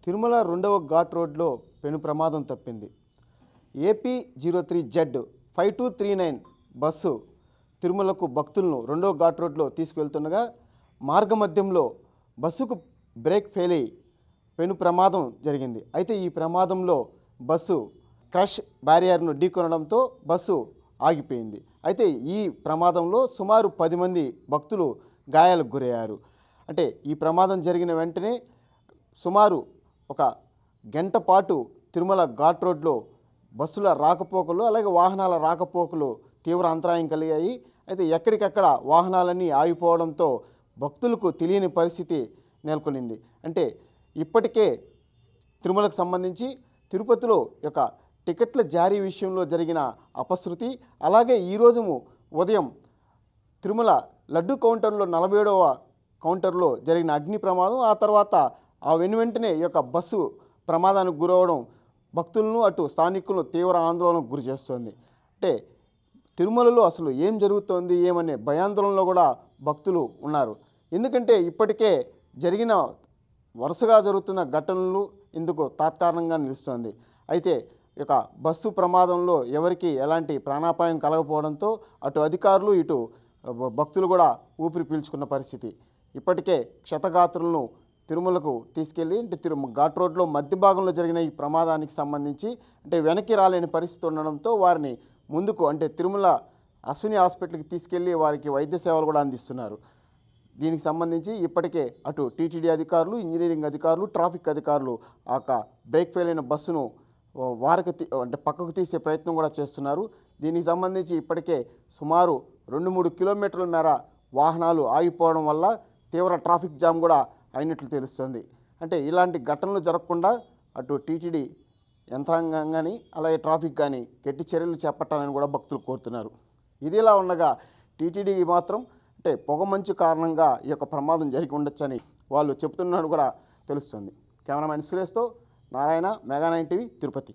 తిరుమల రెండవ ఘాట్ రోడ్లో పెను ప్రమాదం తప్పింది. AP03Z 5239 బస్సు తిరుమలకు భక్తులను రెండవ ఘాట్ రోడ్లో తీసుకువెళ్తుండగా మార్గమధ్యంలో బస్సుకు బ్రేక్ ఫెయిల్ అయి పెను ప్రమాదం జరిగింది. అయితే ఈ ప్రమాదంలో బస్సు క్రష్ బ్యారియర్ను ఢీకొనడంతో బస్సు ఆగిపోయింది. అయితే ఈ ప్రమాదంలో సుమారు 10 మంది భక్తులు గాయాలకు గురయ్యారు. అంటే ఈ ప్రమాదం జరిగిన వెంటనే సుమారు ఒక గంట పాటు తిరుమల ఘాట్ రోడ్లో బస్సుల రాకపోకలు అలాగే వాహనాల రాకపోకలు తీవ్ర అంతరాయం కలిగాయి. అయితే ఎక్కడికక్కడ వాహనాలన్నీ ఆగిపోవడంతో భక్తులకు తెలియని పరిస్థితి నెలకొనింది. అంటే ఇప్పటికే తిరుమలకు సంబంధించి తిరుపతిలో యొక్క టికెట్ల జారీ విషయంలో జరిగిన అపశృతి, అలాగే ఈరోజు ఉదయం తిరుమల లడ్డు కౌంటర్లో 47వ కౌంటర్లో జరిగిన అగ్ని ప్రమాదం, ఆ తర్వాత ఆ వెనువెంటనే ఈ యొక్క బస్సు ప్రమాదానికి గురవడం భక్తులను అటు స్థానికులను తీవ్ర ఆందోళనకు గురి చేస్తుంది. అంటే తిరుమలలో అసలు ఏం జరుగుతోంది ఏమనే భయాందోళనలో కూడా భక్తులు ఉన్నారు. ఎందుకంటే ఇప్పటికే జరిగిన వరుసగా జరుగుతున్న ఘటనలు ఇందుకు తాత్కారణంగా నిలుస్తోంది. అయితే ఇక బస్సు ప్రమాదంలో ఎవరికి ఎలాంటి ప్రాణాపాయం కలగకపోవడంతో అటు అధికారులు ఇటు భక్తులు కూడా ఊపిరి పీల్చుకున్న పరిస్థితి. ఇప్పటికే క్షతగాత్రులను తిరుమలకు తీసుకెళ్ళి ఘాట్ రోడ్లో మధ్య భాగంలో జరిగిన ఈ ప్రమాదానికి సంబంధించి వెనక్కి రాలేని పరిస్థితి ఉండడంతో వారిని ముందుకు తిరుమల అశ్విని హాస్పిటల్కి తీసుకెళ్ళి వారికి వైద్య సేవలు కూడా అందిస్తున్నారు. దీనికి సంబంధించి ఇప్పటికే అటు టీటీడీ అధికారులు, ఇంజనీరింగ్ అధికారులు, ట్రాఫిక్ అధికారులు ఆ బ్రేక్ ఫెయిల్ అయిన బస్సును పక్కకు తీసే ప్రయత్నం కూడా చేస్తున్నారు. దీనికి సంబంధించి ఇప్పటికే సుమారు 2-3 కిలోమీటర్ల మేర వాహనాలు ఆగిపోవడం వల్ల తీవ్ర ట్రాఫిక్ జామ్ కూడా అయినట్లు తెలుస్తుంది. ఇలాంటి ఘటనలు జరగకుండా అటు టీటీడీ యంత్రాంగం కానీ అలాగే ట్రాఫిక్ కానీ గట్టి చర్యలు చేపట్టాలని కూడా భక్తులు కోరుతున్నారు. ఇదిలా ఉండగా టీటీడీకి మాత్రం పొగమంచు కారణంగా ఈ యొక్క ప్రమాదం జరిగి ఉండొచ్చని వాళ్ళు చెబుతున్నట్టు కూడా తెలుస్తుంది. కెమెరామెన్ సురేష్తో నారాయణ, మెగా 9 టీవీ, తిరుపతి.